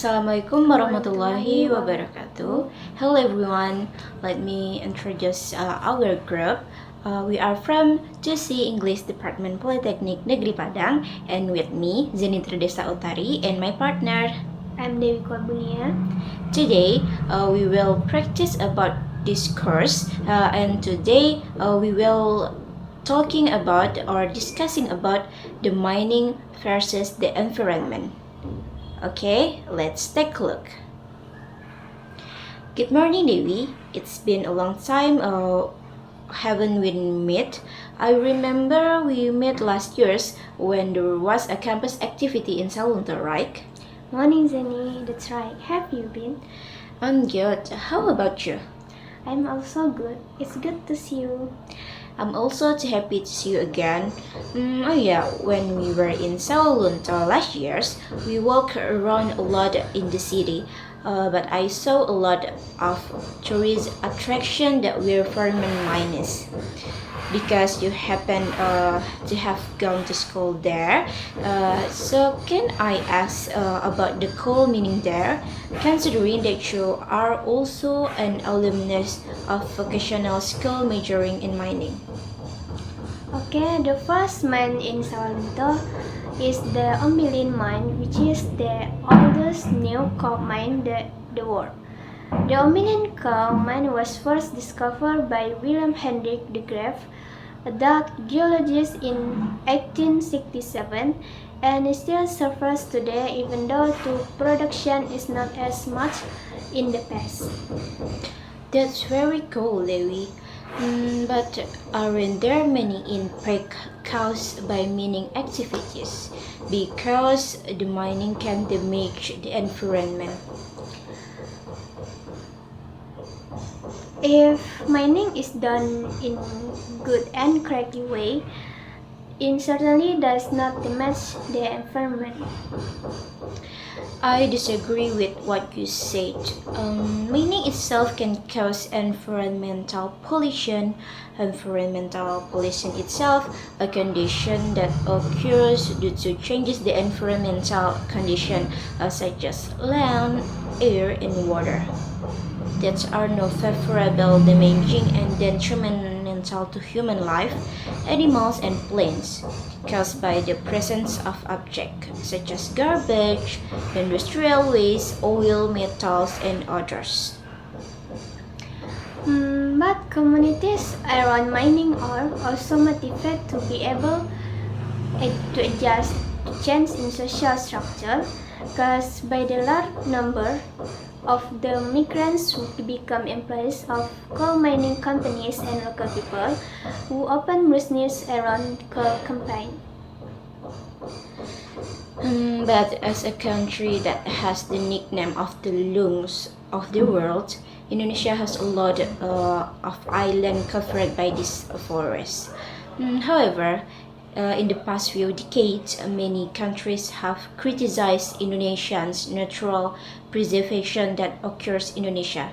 Assalamualaikum warahmatullahi wabarakatuh. Hello everyone, let me introduce our group. We are from 2C English Department Polytechnic Negeri Padang, and with me, Zeni Tradesta Utari, and my partner. I'm Dewi Kolbunia. Today, we will practice about discourse, and today we will talking about or discussing about the mining versus the environment. Okay, let's take a look. Good morning, Dewi. It's been a long time, haven't we met? I remember we met last year's when there was a campus activity in Salunta, right? Morning, Zeni. That's right. Have you been? I'm good. How about you? I'm also good. It's good to see you. I'm also too happy to see you again. Oh yeah, when we were in Salunta last year's, we walked around a lot in the city. But I saw a lot of tourist attraction that were foreign miners. Because you happen to have gone to school there, so can I ask about the core meaning there, considering that you are also an alumnus of vocational school majoring in mining? Okay, the first mine in Salento is the Ombilin mine, which is the oldest new coal mine in the world. The Ombilin coal mine was first discovered by Willem Hendrik de Graaf, a Dutch geologist in 1867, and it still suffers today even though the production is not as much in the past. That's very cool, Dewi. But aren't there many impact caused by mining activities? Because the mining can damage the environment. If mining is done in good and correct way, it certainly does not damage the environment. I disagree with what you said. Mining itself can cause environmental pollution. Environmental pollution itself, a condition that occurs due to changes the environmental condition such as land, air, and water that are not favorable, damaging, and detrimental to human life, animals, and plants, caused by the presence of objects such as garbage, industrial waste, oil, metals, and others. But communities around mining are also motivated to be able to adjust to change in social structure, caused by the large number of the migrants who become employees of coal mining companies and local people who open business around coal campaign. But as a country that has the nickname of the lungs of the world, Indonesia has a lot of island covered by this forest. However, in the past few decades, many countries have criticized Indonesia's natural preservation that occurs in Indonesia.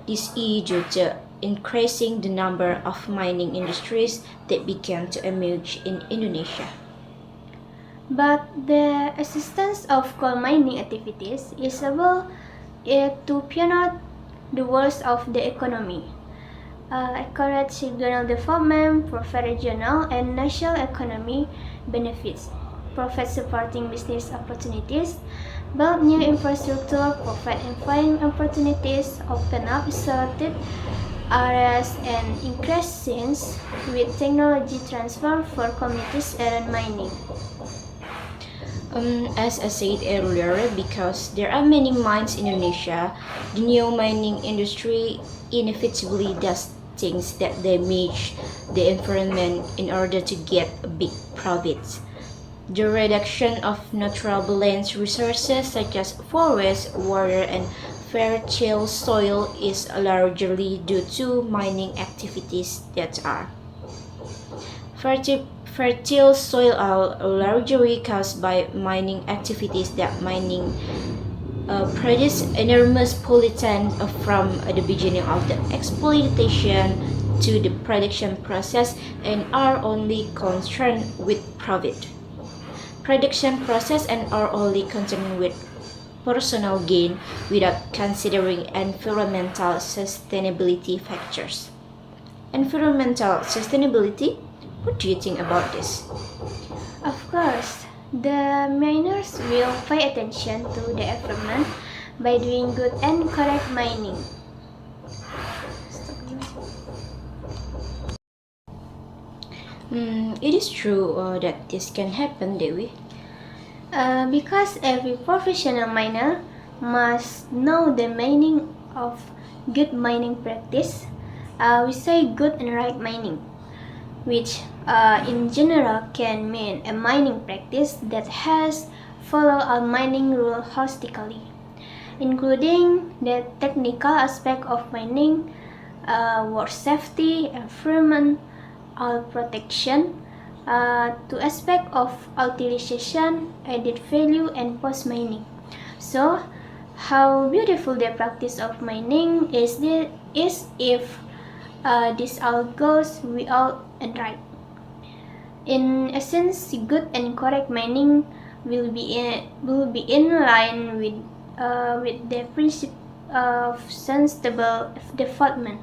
This is due to increasing the number of mining industries that began to emerge in Indonesia. But the existence of coal mining activities is able to promote the growth of the economy, encourage regional development, provide regional and national economy benefits, provide supporting business opportunities, build new infrastructure, provide employment opportunities, open up isolated areas, and increase science with technology transfer for communities around mining. As I said earlier, because there are many mines in Indonesia, the new mining industry inevitably does things that damage the environment in order to get big profits. The reduction of natural balance resources such as forest, water, and fertile soil is largely due to mining activities that are fertile soil are largely caused by mining activities that mining produce enormous pollutants from the beginning of the exploitation to the production process and are only concerned with profit. Production process and are only concerned with personal gain without considering environmental sustainability factors. Environmental sustainability? What do you think about this? Of course, the miners will pay attention to the environment by doing good and correct mining. It is true that this can happen, Dewi. Because every professional miner must know the meaning of good mining practice. We say good and right mining, which in general can mean a mining practice that has followed a mining rule holistically, including the technical aspect of mining, work safety, environmental protection, to aspect of utilization, added value, and post mining. So, how beautiful the practice of mining is if this all goes well and right. In essence, good and correct mining will be in line with the principle of sustainable development.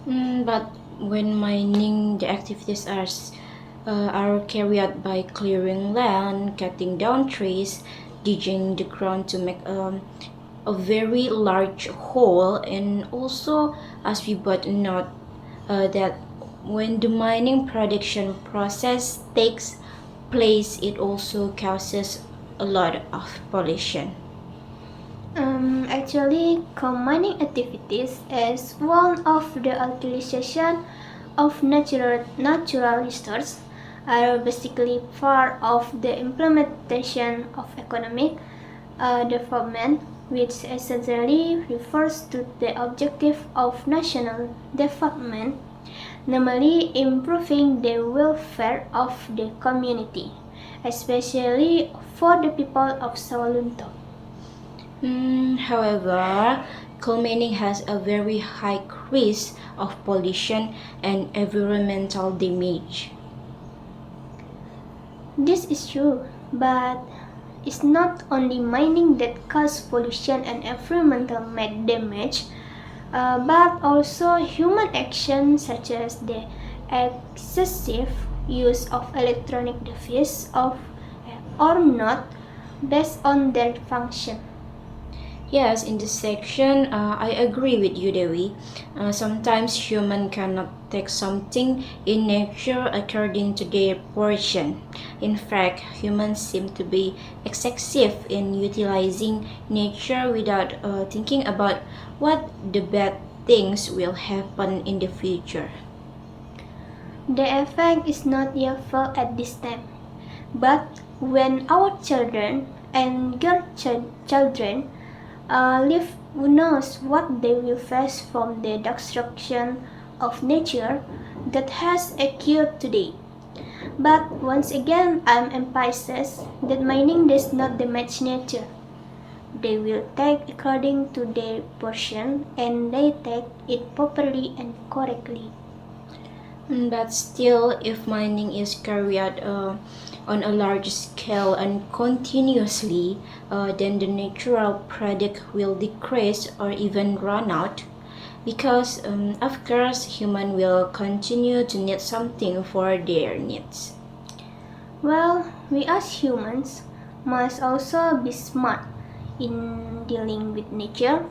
But when mining, the activities are carried out by clearing land, cutting down trees, digging the ground to make a very large hole, and also, as we both note, that when the mining production process takes place, it also causes a lot of pollution. Actually, combining activities is one of the utilization of natural resources are basically part of the implementation of economic development, which essentially refers to the objective of national development, namely improving the welfare of the community, especially for the people of Sawalunto. However, coal mining has a very high risk of pollution and environmental damage. This is true, but it's not only mining that causes pollution and environmental damage, but also human actions such as the excessive use of electronic devices or not based on their function. Yes, in this section, I agree with you, Dewi. Sometimes human cannot take something in nature according to their portion. In fact, humans seem to be excessive in utilizing nature without thinking about what the bad things will happen in the future. The effect is not yet felt at this time, but when our children and grandchildren live, who knows what they will face from the destruction of nature that has occurred today. But once again, I emphasize that mining does not damage nature. They will take according to their portion and they take it properly and correctly. But still, if mining is carried out on a large scale and continuously, then the natural product will decrease or even run out because, of course, human will continue to need something for their needs. Well, we as humans must also be smart in dealing with nature.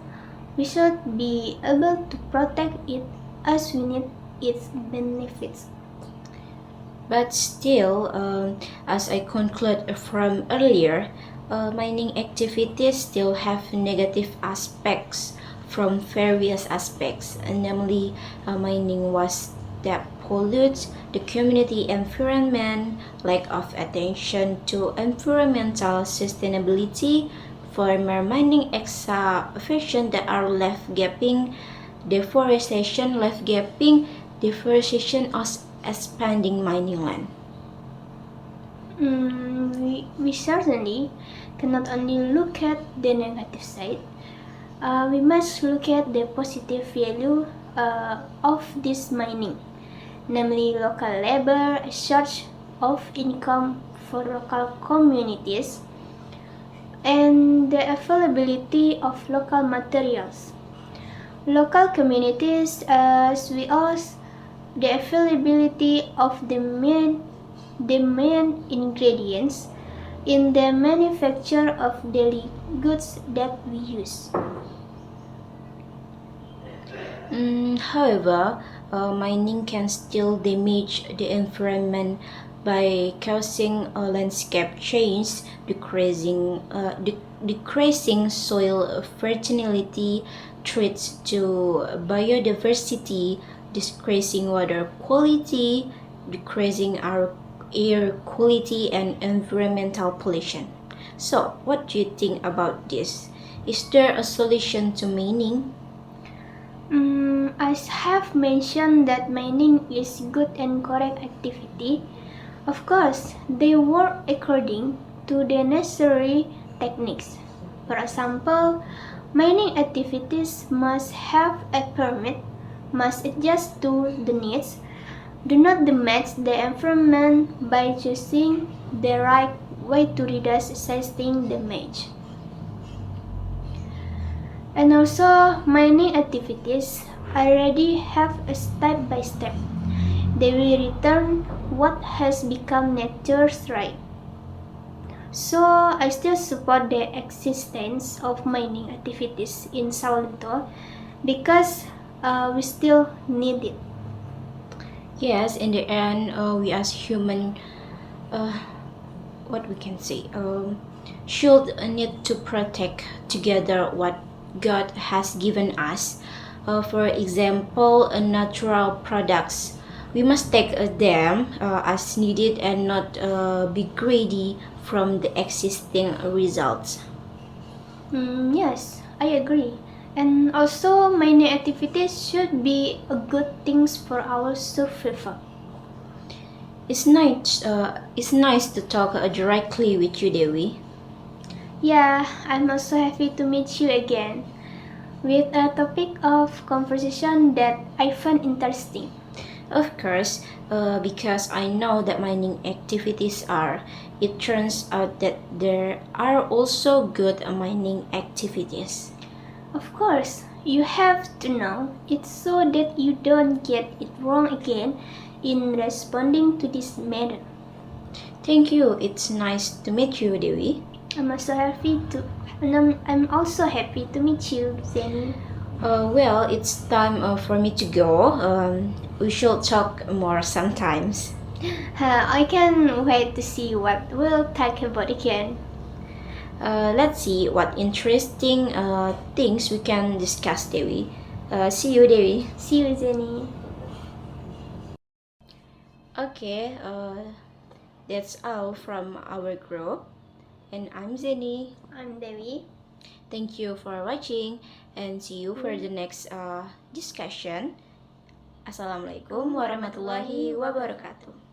We should be able to protect it as we need its benefits. But still, as I conclude from earlier, mining activities still have negative aspects from various aspects, namely, mining was that pollutes the community environment, lack of attention to environmental sustainability, former mining excavation that are left gaping, deforestation left gaping, deforestation as expanding mining land. We certainly cannot only look at the negative side. We must look at the positive value of this mining, namely local labor, a source of income for local communities, and availability of local materials. Local communities as well as the availability of the main ingredients in the manufacture of daily goods that we use. However, mining can still damage the environment by causing landscape change, decreasing soil fertility, threats to biodiversity, decreasing water quality, decreasing our air quality, and environmental pollution. So, what do you think about this? Is there a solution to mining? I have mentioned that mining is good and correct activity. Of course, they work according to the necessary techniques. For example, mining activities must have a permit, must adjust to the needs, do not damage the environment by choosing the right way to reduce existing damage. And also, mining activities already have a step by step. They will return what has become nature's right. So, I still support the existence of mining activities in Salento because we still need it. Yes, in the end, we as human, uh, what we can say, should need to protect together what God has given us. For example, natural products. We must take them as needed and not be greedy from the existing results. Yes, I agree. And also, mining activities should be a good things for our survival. It's nice to talk directly with you, Dewi. Yeah, I'm also happy to meet you again with a topic of conversation that I find interesting. Of course, because I know that mining activities are, it turns out that there are also good mining activities. Of course, you have to know it so that you don't get it wrong again in responding to this matter. Thank you. It's nice to meet you, Dewi. I'm also happy to I'm also happy to meet you, Zeni. Well, it's time for me to go. We should talk more sometimes. I can wait to see what we'll talk about again. Let's see what interesting things we can discuss, Dewi. See you, Dewi. See you, Zeni. Okay, that's all from our group. And I'm Zeni. I'm Dewi. Thank you for watching and see you for the next discussion. Assalamualaikum warahmatullahi wabarakatuh.